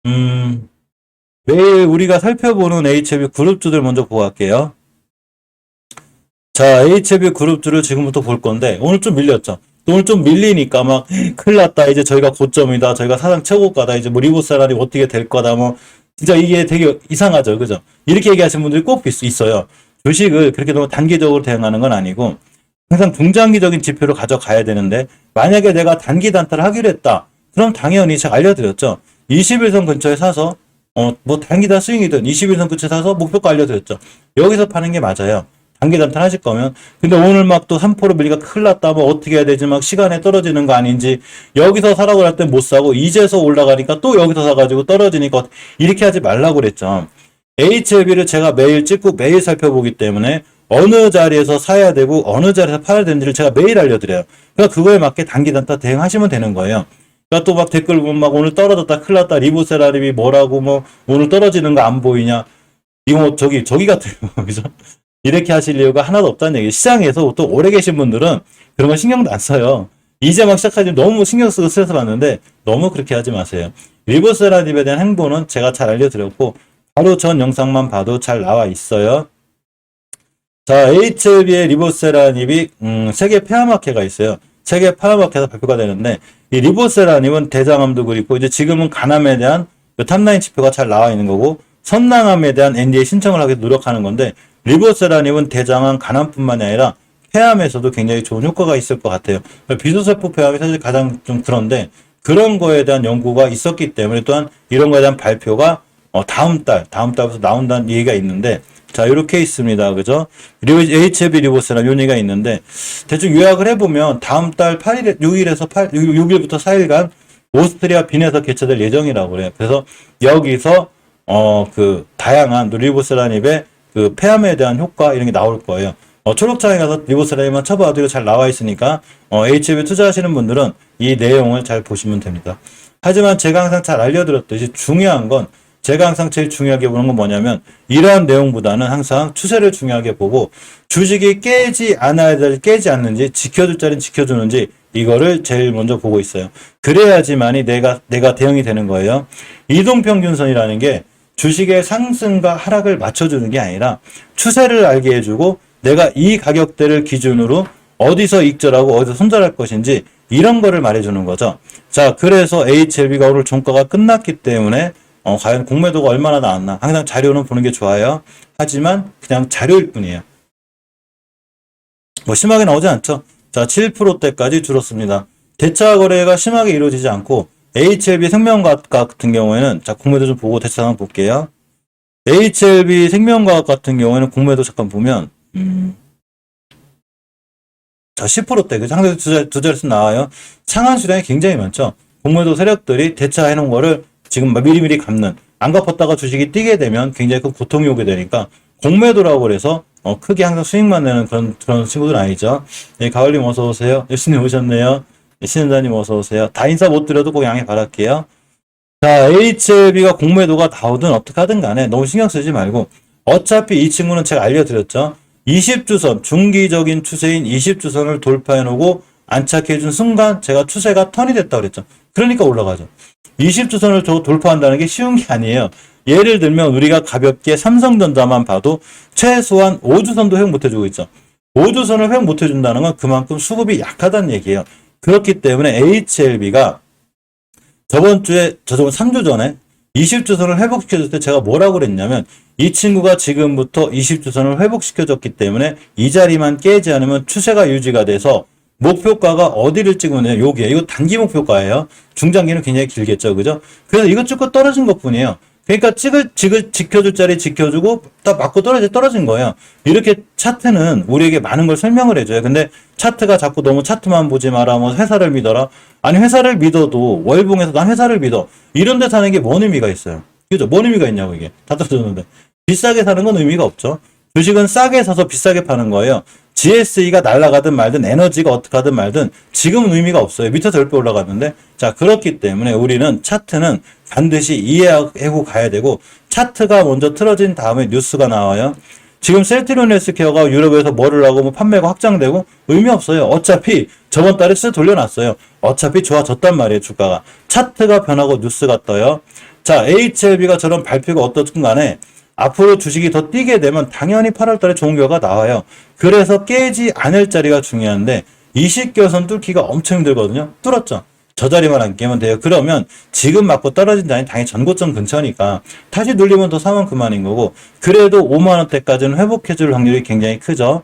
음, 매일 우리가 살펴보는 HLB 그룹주들 먼저 보고 갈게요. 자, HLB 그룹주를 지금부터 볼 건데, 오늘 좀 밀렸죠? 오늘 좀 밀리니까 막, 큰일 났다. 이제 저희가 고점이다. 저희가 사상 최고가다. 이제 뭐 리보세라니 어떻게 될 거다. 뭐, 진짜 이게 되게 이상하죠. 그죠? 이렇게 얘기하시는 분들이 꼭 있어요. 주식을 그렇게 너무 단기적으로 대응하는 건 아니고, 항상 중장기적인 지표를 가져가야 되는데, 만약에 내가 단기 단타를 하기로 했다. 그럼 당연히 제가 알려드렸죠. 21선 근처에 사서, 뭐 단기다 스윙이든 21선 근처에 사서 목표가 알려드렸죠. 여기서 파는 게 맞아요. 단기 단타 하실 거면. 근데 오늘 막 또 3% 밀리가 큰일 났다. 뭐 어떻게 해야 되지? 막 시간에 떨어지는 거 아닌지. 여기서 사라고 할 때 못 사고, 이제서 올라가니까 또 여기서 사가지고 떨어지니까 이렇게 하지 말라고 그랬죠. HLB를 제가 매일 찍고 매일 살펴보기 때문에 어느 자리에서 사야 되고 어느 자리에서 팔아야 되는지를 제가 매일 알려드려요. 그러니까 그거에 맞게 단기 단타 대응하시면 되는 거예요. 그러니까 또 막 댓글 보면 막 오늘 떨어졌다 큰일 났다 리보세라림이 뭐라고 뭐 오늘 떨어지는 거 안 보이냐 이거 뭐 저기 같아요. 그죠? 이렇게 하실 이유가 하나도 없다는 얘기. 시장에서 또 오래 계신 분들은 그런 거 신경도 안 써요. 이제 막 시작하지 너무 신경 쓰고 스트레스 받는데 너무 그렇게 하지 마세요. 리보세라림에 대한 행보는 제가 잘 알려드렸고 바로 전 영상만 봐도 잘 나와 있어요. 자, HLB의 리보세라닙이 세계 폐암학회가 있어요. 세계 폐암학회에서 발표가 되는데 이 리보세라닙은 대장암도 그렇고 이제 지금은 간암에 대한 그 탑라인 지표가 잘 나와 있는 거고 선낭암에 대한 NDA 신청을 하기 위해서 노력하는 건데 리보세라닙은 대장암, 간암뿐만이 아니라 폐암에서도 굉장히 좋은 효과가 있을 것 같아요. 비소세포 폐암이 사실 가장 좀 그런데 그런 거에 대한 연구가 있었기 때문에 또한 이런 거에 대한 발표가 다음 달부터 나온다는 얘기가 있는데 자, 이렇게 있습니다. 그죠? HLB 리보세라 요 얘기가 있는데, 대충 요약을 해보면, 다음 달 8일, 6일부터 4일간, 오스트리아 빈에서 개최될 예정이라고 그래요. 그래서, 여기서, 다양한 리보세라닙의 그 폐암에 대한 효과, 이런 게 나올 거예요. 초록창에 가서 리보세라닙만 쳐봐도 이거 잘 나와 있으니까, HLB 투자하시는 분들은 이 내용을 잘 보시면 됩니다. 하지만 제가 항상 잘 알려드렸듯이 중요한 건, 제가 항상 제일 중요하게 보는 건 뭐냐면 이러한 내용보다는 항상 추세를 중요하게 보고 주식이 깨지 않는지 지켜줄 자리는 지켜주는지 이거를 제일 먼저 보고 있어요. 그래야지만이 내가 대응이 되는 거예요. 이동평균선이라는 게 주식의 상승과 하락을 맞춰주는 게 아니라 추세를 알게 해주고 내가 이 가격대를 기준으로 어디서 익절하고 어디서 손절할 것인지 이런 거를 말해주는 거죠. 자, 그래서 HLB가 오늘 종가가 끝났기 때문에 과연 공매도가 얼마나 나왔나. 항상 자료는 보는 게 좋아요. 하지만 그냥 자료일 뿐이에요. 뭐 심하게 나오지 않죠. 자, 7%대까지 줄었습니다. 대차 거래가 심하게 이루어지지 않고 HLB 생명과학 같은 경우에는 자, 공매도 좀 보고 대차 상황 볼게요. HLB 생명과학 같은 경우에는 공매도 잠깐 보면 자, 10%대. 그 상대 두 자릿수 나와요. 상한 수량이 굉장히 많죠. 공매도 세력들이 대차해 놓은 거를 지금 미리미리 갚는, 안 갚았다가 주식이 뛰게 되면 굉장히 큰 고통이 오게 되니까 공매도라고 그래서 크게 항상 수익만 내는 그런 친구들은 아니죠. 네, 가을님 어서 오세요. 예수님 오셨네요. 신은자님 어서 오세요. 다 인사 못 드려도 꼭 양해 바랄게요. 자, HLB가 공매도가 나오든 어떻게 하든 간에 너무 신경 쓰지 말고 어차피 이 친구는 제가 알려드렸죠. 20주선, 중기적인 추세인 20주선을 돌파해 놓고 안착해 준 순간 제가 추세가 턴이 됐다고 그랬죠. 그러니까 올라가죠. 20주선을 돌파한다는 게 쉬운 게 아니에요. 예를 들면 우리가 가볍게 삼성전자만 봐도 최소한 5주선도 회복 못 해주고 있죠. 5주선을 회복 못 해준다는 건 그만큼 수급이 약하다는 얘기예요. 그렇기 때문에 HLB가 저번 3주 전에 20주선을 회복시켜줄 때 제가 뭐라고 그랬냐면 이 친구가 지금부터 20주선을 회복시켜줬기 때문에 이 자리만 깨지 않으면 추세가 유지가 돼서 목표가가 어디를 찍으면 여기에 이거 단기 목표가예요. 중장기는 굉장히 길겠죠, 그죠? 그래서 이거 찍고 떨어진 것뿐이에요. 그러니까 지켜줄 자리 지켜주고 딱 맞고 떨어진 거예요. 이렇게 차트는 우리에게 많은 걸 설명을 해줘요. 근데 차트가 자꾸 너무 차트만 보지 마라, 뭐 회사를 믿어라. 아니 회사를 믿어도 월봉에서 난 회사를 믿어. 이런 데 사는 게 뭔 의미가 있어요? 그죠? 뭔 의미가 있냐고 이게 다 떨어졌는데 비싸게 사는 건 의미가 없죠. 주식은 싸게 사서 비싸게 파는 거예요. GSE가 날아가든 말든 에너지가 어떻게 하든 말든 지금은 의미가 없어요. 밑에서 10배 올라갔는데 자 그렇기 때문에 우리는 차트는 반드시 이해하고 가야 되고 차트가 먼저 틀어진 다음에 뉴스가 나와요. 지금 셀트리온 헬스케어가 유럽에서 뭐를 하고 뭐 판매가 확장되고 의미 없어요. 어차피 저번 달에 돌려놨어요. 어차피 좋아졌단 말이에요. 주가가. 차트가 변하고 뉴스가 떠요. 자, HLB가 저런 발표가 어떻든 간에 앞으로 주식이 더 뛰게 되면 당연히 8월 달에 좋은 결과가 나와요. 그래서 깨지 않을 자리가 중요한데 20개선 뚫기가 엄청 힘들거든요. 뚫었죠. 저 자리만 안 깨면 돼요. 그러면 지금 맞고 떨어진 자리는 당연히 전고점 근처니까 다시 눌리면 더 사면 그만인 거고, 그래도 5만 원대까지는 회복해줄 확률이 굉장히 크죠.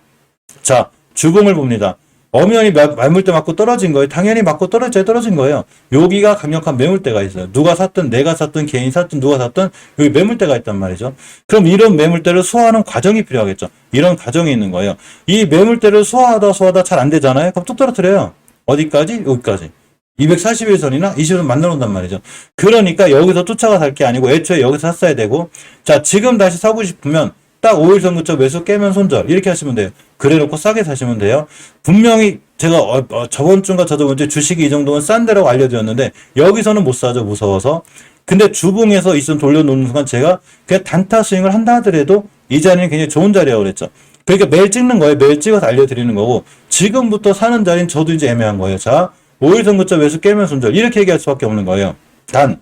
자, 주봉을 봅니다. 엄연히 매물대 맞고 떨어진 거예요. 당연히 맞고 떨어진 거예요. 여기가 강력한 매물대가 있어요. 누가 샀든 내가 샀든 개인이 샀든 누가 샀든 여기 매물대가 있단 말이죠. 그럼 이런 매물대를 소화하는 과정이 필요하겠죠. 이런 과정이 있는 거예요. 이 매물대를 소화하다 잘 안 되잖아요. 그럼 뚝 떨어뜨려요. 어디까지? 여기까지. 241선이나 20선 만들어 놓는단 말이죠. 그러니까 여기서 쫓아가 살 게 아니고 애초에 여기서 샀어야 되고, 자, 지금 다시 사고 싶으면 딱 5일선 근처 매수 깨면 손절 이렇게 하시면 돼요. 그래놓고 싸게 사시면 돼요. 분명히 제가 저번 주인가 저저번 주에 주식이 이 정도면 싼 데라고 알려드렸는데 여기서는 못 사죠, 무서워서. 근데 주봉에서 이선 돌려놓는 순간 제가 그냥 단타 스윙을 한다 하더라도 이 자리는 굉장히 좋은 자리라고 그랬죠. 그러니까 매일 찍는 거예요. 매일 찍어서 알려드리는 거고, 지금부터 사는 자리는 저도 이제 애매한 거예요. 자, 5일선 근처 매수 깨면 손절 이렇게 얘기할 수밖에 없는 거예요. 단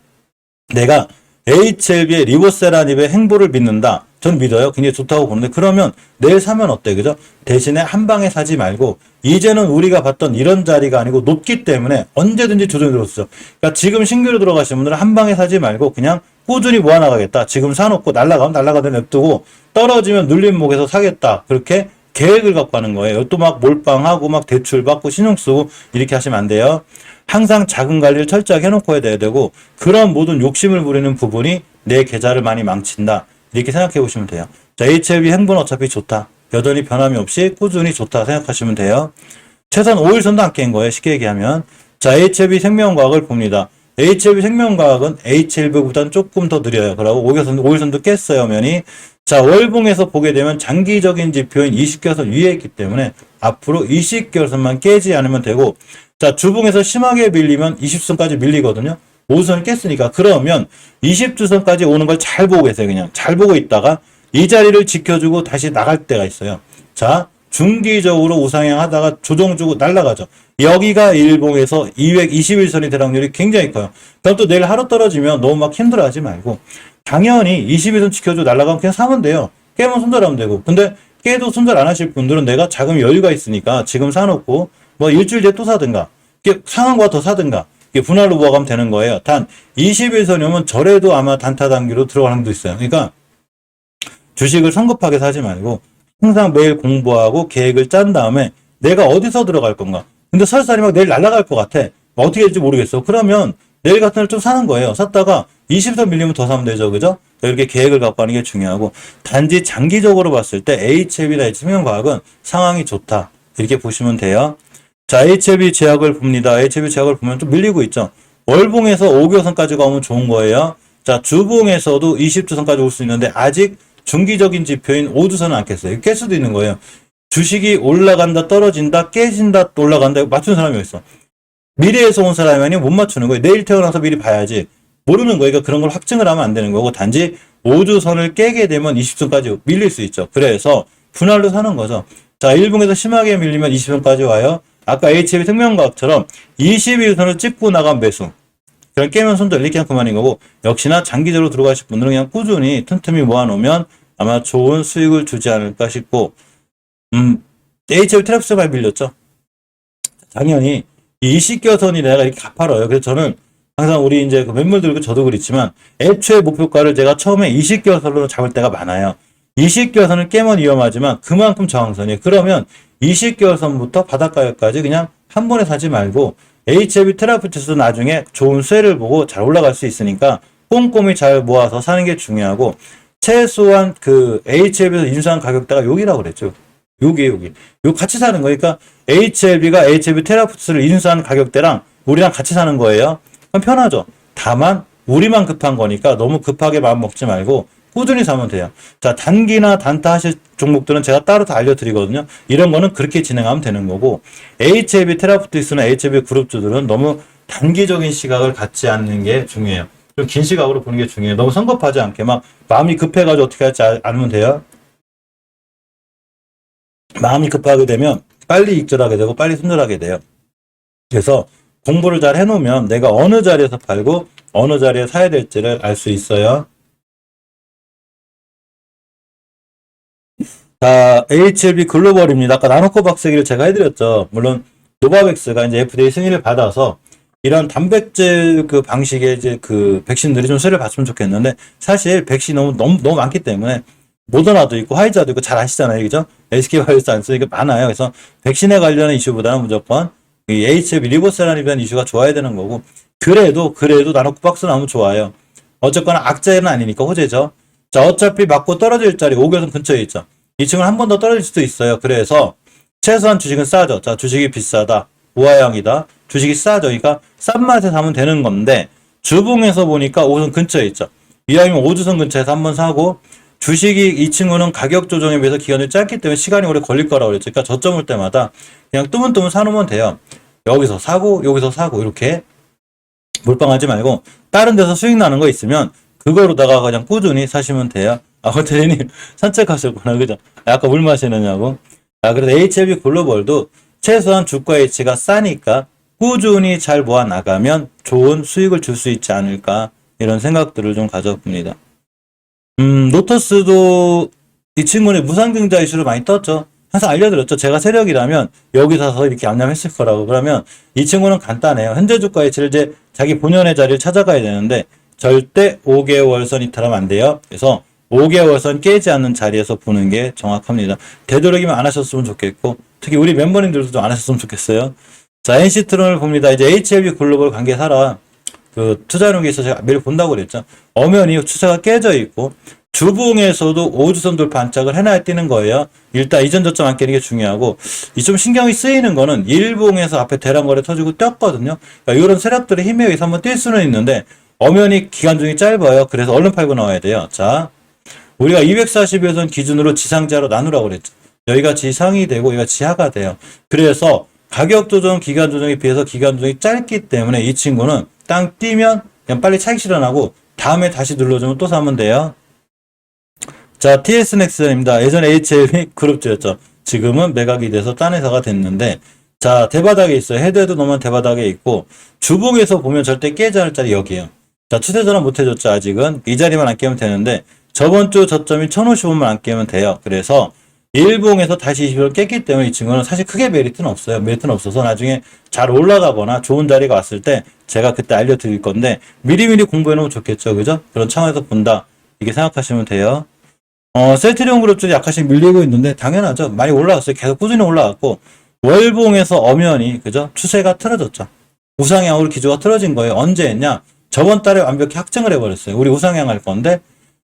내가 HLB의 리버세라닙의 행보를 믿는다. 전 믿어요. 굉장히 좋다고 보는데, 그러면 내일 사면 어때? 그죠? 대신에 한 방에 사지 말고 이제는 우리가 봤던 이런 자리가 아니고 높기 때문에 언제든지 조정이 들어오죠. 그러니까 지금 신규로 들어가신 분들은 한 방에 사지 말고 그냥 꾸준히 모아나가겠다. 지금 사놓고 날라가면 날라가다 냅두고 떨어지면 눌린 목에서 사겠다. 그렇게 계획을 갖고 하는 거예요. 또 막 몰빵하고 막 대출 받고 신용 쓰고 이렇게 하시면 안 돼요. 항상 자금 관리를 철저하게 해놓고 해야 되고, 그런 모든 욕심을 부리는 부분이 내 계좌를 많이 망친다. 이렇게 생각해 보시면 돼요. 자, HLB 행보는 어차피 좋다. 여전히 변함이 없이 꾸준히 좋다 생각하시면 돼요. 최소한 5일선도 안 깬 거예요. 쉽게 얘기하면. 자, HLB 생명과학을 봅니다. HLB 생명과학은 HLB보다는 조금 더 느려요. 그리고 5일선도 깼어요, 면이. 자, 월봉에서 보게 되면 장기적인 지표인 20개선 위에 있기 때문에 앞으로 20개선만 깨지 않으면 되고, 자, 주봉에서 심하게 밀리면 20선까지 밀리거든요. 5선을 깼으니까. 그러면 20주선까지 오는 걸 잘 보고 계세요. 그냥 잘 보고 있다가 이 자리를 지켜주고 다시 나갈 때가 있어요. 자, 중기적으로 우상향 하다가 조정 주고 날아가죠. 여기가 일봉에서 221선이 될 확률이 굉장히 커요. 그럼 또 내일 하루 떨어지면 너무 막 힘들어하지 말고 당연히 21선 지켜주고 날아가면 그냥 사면 돼요. 깨면 손절하면 되고. 근데 깨도 손절 안 하실 분들은 내가 자금 여유가 있으니까 지금 사놓고 뭐 일주일 뒤에 또 사든가 상한과 더 사든가 분할로 모아가면 되는 거예요. 단 21선이 오면 절에도 아마 단타 단기로 들어가는 분도 있어요. 그러니까 주식을 성급하게 사지 말고 항상 매일 공부하고 계획을 짠 다음에 내가 어디서 들어갈 건가. 근데 설사리 막 내일 날아갈 것 같아. 뭐 어떻게 될지 모르겠어. 그러면 내일 같은 날 좀 사는 거예요. 샀다가 20선 밀리면 더 사면 되죠. 그죠? 이렇게 계획을 갖고 하는 게 중요하고, 단지 장기적으로 봤을 때 HLB나 생명과학은 상황이 좋다. 이렇게 보시면 돼요. 자, HLB 제약을 봅니다. HLB 제약을 보면 좀 밀리고 있죠. 월봉에서 5개선까지가 오면 좋은 거예요. 자, 주봉에서도 20주선까지 올 수 있는데 아직 중기적인 지표인 5주선은 안 깼어요. 깰 수도 있는 거예요. 주식이 올라간다, 떨어진다, 깨진다, 올라간다, 맞춘 사람이 있어. 미래에서 온 사람이 아니면 못 맞추는 거예요. 내일 태어나서 미리 봐야지. 모르는 거예요. 그러니까 그런 걸 확증을 하면 안 되는 거고, 단지 5주선을 깨게 되면 20선까지 밀릴 수 있죠. 그래서 분할로 사는 거죠. 자, 일봉에서 심하게 밀리면 20선까지 와요. 아까 HLB 생명과학처럼 21선을 찍고 나간 매수. 그냥 깨면 손절 이렇게 하면 그만인 거고, 역시나 장기적으로 들어가실 분들은 그냥 꾸준히 틈틈이 모아놓으면 아마 좋은 수익을 주지 않을까 싶고, HLB 트랩스 많이 밀렸죠. 당연히 이 20개선이 내가 이렇게 가파라요. 그래서 저는 항상 우리 이제 그 매물 들고 저도 그렇지만 애초에 목표가를 제가 처음에 20개선으로 잡을 때가 많아요. 20개선을 깨면 위험하지만 그만큼 저항선이에요. 그러면 20개선부터 바닷가까지 그냥 한 번에 사지 말고 HLB 테라피트도 나중에 좋은 수혜를 보고 잘 올라갈 수 있으니까 꼼꼼히 잘 모아서 사는 게 중요하고, 최소한 그 HLB에서 인수한 가격대가 여기라고 그랬죠. 여기. 요 같이 사는 거니까 HLB가 HLB 테라푸트를 인수한 가격대랑 우리랑 같이 사는 거예요. 그럼 편하죠. 다만 우리만 급한 거니까 너무 급하게 마음 먹지 말고 꾸준히 사면 돼요. 자, 단기나 단타 하실 종목들은 제가 따로 다 알려드리거든요. 이런 거는 그렇게 진행하면 되는 거고, HLB 테라푸트스나 HLB 그룹주들은 너무 단기적인 시각을 갖지 않는 게 중요해요. 좀 긴 시각으로 보는 게 중요해요. 너무 성급하지 않게 막 마음이 급해가지고 어떻게 할지 알면 돼요. 마음이 급하게 되면 빨리 익절하게 되고 빨리 손절하게 돼요. 그래서 공부를 잘 해놓으면 내가 어느 자리에서 팔고 어느 자리에 사야 될지를 알 수 있어요. 자, HLB 글로벌입니다. 아까 나노코 박스기를 제가 해드렸죠. 물론 노바백스가 이제 FDA 승인을 받아서 이런 단백질 그 방식의 이제 그 백신들이 좀 수혜를 받으면 좋겠는데, 사실 백신이 너무 많기 때문에 모더나도 있고 화이자도 있고 잘 아시잖아요, 그죠? SK바이오스 안 쓰니까 많아요. 그래서 백신에 관련한 이슈보다는 무조건 이 HLB 리보세라에 대한 이슈가 좋아야 되는 거고, 그래도 나노코 박스 나오면 좋아요. 어쨌거나 악재는 아니니까 호재죠. 자, 어차피 맞고 떨어질 자리 5개선 근처에 있죠. 이 친구는 한 번 더 떨어질 수도 있어요. 그래서 최소한 주식은 싸죠. 자, 주식이 비싸다. 우하향이다. 주식이 싸죠. 그러니까 싼 맛에 사면 되는 건데, 주봉에서 보니까 5선 근처에 있죠. 이왕이면 5주선 근처에서 한번 사고, 주식이 이 친구는 가격 조정에 비해서 기간이 짧기 때문에 시간이 오래 걸릴 거라고 그랬죠. 그러니까 저점 올 때마다 그냥 뜨문뜨문 사놓으면 돼요. 여기서 사고 여기서 사고 이렇게 몰빵하지 말고 다른 데서 수익 나는 거 있으면 그거로다가 그냥 꾸준히 사시면 돼요. 아, 대리님 산책하셨구나, 그죠? 아까 물 마시느냐고. 아, 그래서 HLB 글로벌도 최소한 주가 H가 싸니까 꾸준히 잘 모아 나가면 좋은 수익을 줄 수 있지 않을까, 이런 생각들을 좀 가져봅니다. 노터스도 이 친구는 무상증자 이슈를 많이 떴죠. 항상 알려드렸죠. 제가 세력이라면 여기 사서 이렇게 암냠했을 거라고. 그러면 이 친구는 간단해요. 현재 주가 H를 이제 자기 본연의 자리를 찾아가야 되는데 절대 5개월선 이탈하면 안 돼요. 그래서 5개월선 깨지 않는 자리에서 보는 게 정확합니다. 되도록이면 안 하셨으면 좋겠고, 특히 우리 멤버님들도 좀 안 하셨으면 좋겠어요. 자, NC트론을 봅니다. 이제 HLB 글로벌 관계사라 그 투자하는게 제가 매일 본다고 그랬죠. 엄연히 추세가 깨져 있고 주봉에서도 5주선 돌파 안착을 해놔야 뛰는 거예요. 일단 이전 저점 안 깨는 게 중요하고, 이 좀 신경이 쓰이는 거는 일봉에서 앞에 대량거래 터지고 떴거든요. 그러니까 이런 세력들의 힘에 의해서 한번 뛸 수는 있는데 엄연히 기간 중이 짧아요. 그래서 얼른 팔고 나와야 돼요. 자, 우리가 240여선 기준으로 지상자로 나누라고 그랬죠. 여기가 지상이 되고 여기가 지하가 돼요. 그래서 가격 조정, 기간 조정에 비해서 기간 조정이 짧기 때문에 이 친구는 땅 뛰면 그냥 빨리 차익 실현하고 다음에 다시 눌러주면 또 사면 돼요. 자, TS넥스입니다. 예전에 HLB 그룹주였죠. 지금은 매각이 돼서 딴 회사가 됐는데, 자, 대바닥에 있어요. 헤드에도 너무 대바닥에 있고, 주봉에서 보면 절대 깨지 않을 자리 여기에요. 자, 추세 전환 못 해줬죠, 아직은. 이 자리만 안 깨면 되는데, 저번 주 저점이 1055만 안 깨면 돼요. 그래서 일봉에서 다시 20을 깼기 때문에 이 친구는 사실 크게 메리트는 없어요. 메리트는 없어서 나중에 잘 올라가거나 좋은 자리가 왔을 때 제가 그때 알려드릴 건데, 미리미리 공부해놓으면 좋겠죠, 그죠? 그런 차원에서 본다, 이렇게 생각하시면 돼요. 셀트리온 그룹들이 약간씩 밀리고 있는데 당연하죠. 많이 올라갔어요. 계속 꾸준히 올라갔고, 월봉에서 엄연히, 그죠? 추세가 틀어졌죠. 우상향으로 기조가 틀어진 거예요. 언제 했냐? 저번 달에 완벽히 확정을 해버렸어요. 우리 우상향 할 건데,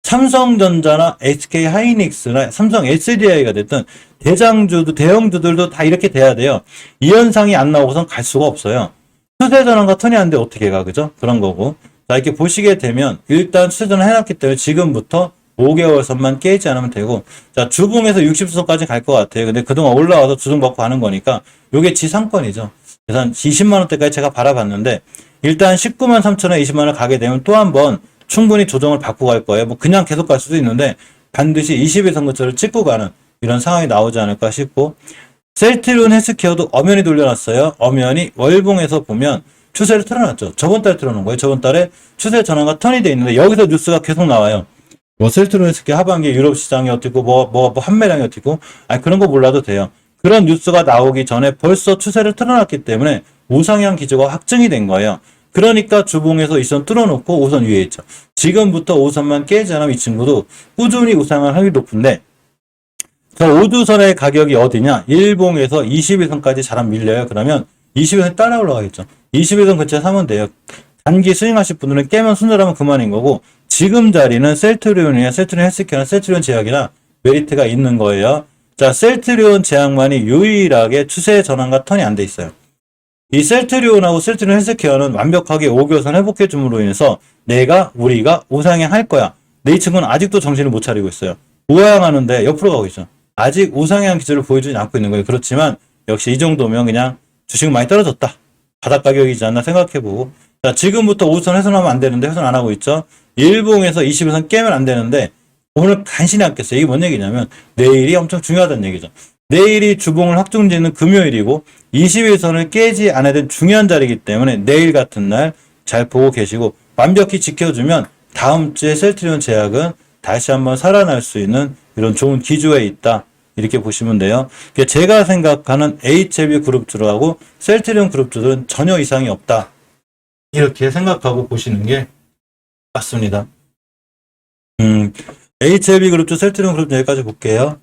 삼성전자나 SK 하이닉스나 삼성 SDI가 됐든 대장주도 대형주들도 다 이렇게 돼야 돼요. 이 현상이 안 나오고선 갈 수가 없어요. 추세 전환과 턴이 안 돼 어떻게 가, 그죠? 그런 거고. 자, 이렇게 보시게 되면 일단 추세 전환 해놨기 때문에 지금부터 5개월 선만 깨지 않으면 되고, 자, 주봉에서 60선까지 갈 것 같아요. 근데 그동안 올라와서 주승받고 가는 거니까 요게 지상권이죠. 그래서 한 20만원대까지 제가 바라봤는데, 일단 19만 3천원 20만원 가게 되면 또 한 번 충분히 조정을 받고 갈 거예요. 뭐 그냥 계속 갈 수도 있는데 반드시 20일선 근처를 찍고 가는 이런 상황이 나오지 않을까 싶고, 셀트리온 헬스케어도 엄연히 돌려놨어요. 엄연히 월봉에서 보면 추세를 틀어놨죠. 저번 달에 틀어놓은 거예요. 저번 달에 추세 전환과 턴이 돼 있는데 여기서 뉴스가 계속 나와요. 뭐 셀트리온 헬스케어 하반기 유럽 시장이 어떻고 뭐 판매량이 어떻고, 아니 그런 거 몰라도 돼요. 그런 뉴스가 나오기 전에 벌써 추세를 틀어놨기 때문에 우상향 기조가 확정이 된 거예요. 그러니까 주봉에서 2선 뚫어놓고 5선 위에 있죠. 지금부터 5선만 깨지 않으면 이 친구도 꾸준히 우상향 확률이 높은데, 저 5주선의 가격이 어디냐? 일봉에서 21선까지 잘 안 밀려요. 그러면 21선 따라 올라가겠죠. 21선 근처에 사면 돼요. 단기 스윙하실 분들은 깨면 순절하면 그만인 거고, 지금 자리는 셀트리온이나 셀트리온 헬스케어나 셀트리온 제약이나 메리트가 있는 거예요. 자, 셀트리온 제약만이 유일하게 추세 전환과 턴이 안 돼 있어요. 이 셀트리온하고 셀트리온 헬스케어는 완벽하게 5개월선 회복해 줌으로 인해서 우리가 우상향 할 거야. 근데 이 친구는 아직도 정신을 못 차리고 있어요. 우하향하는데 옆으로 가고 있죠. 아직 우상향 기조를 보여주지 않고 있는 거예요. 그렇지만 역시 이 정도면 그냥 주식은 많이 떨어졌다, 바닥 가격이지 않나 생각해보고, 자, 지금부터 5선 훼손하면 안 되는데 훼손 안 하고 있죠. 일봉에서 21선 깨면 안 되는데 오늘 간신히 아꼈어요. 이게 뭔 얘기냐면 내일이 엄청 중요하다는 얘기죠. 내일이 주봉을 확정짓는 금요일이고 21선을 깨지 않아야 되는 중요한 자리이기 때문에 내일 같은 날 잘 보고 계시고, 완벽히 지켜주면 다음 주에 셀트리온 제약은 다시 한번 살아날 수 있는 이런 좋은 기조에 있다. 이렇게 보시면 돼요. 제가 생각하는 HLB 그룹주하고 셀트리온 그룹주들은 전혀 이상이 없다. 이렇게 생각하고 보시는 게 맞습니다. HLB 그룹주, 셀트리온 그룹주 여기까지 볼게요.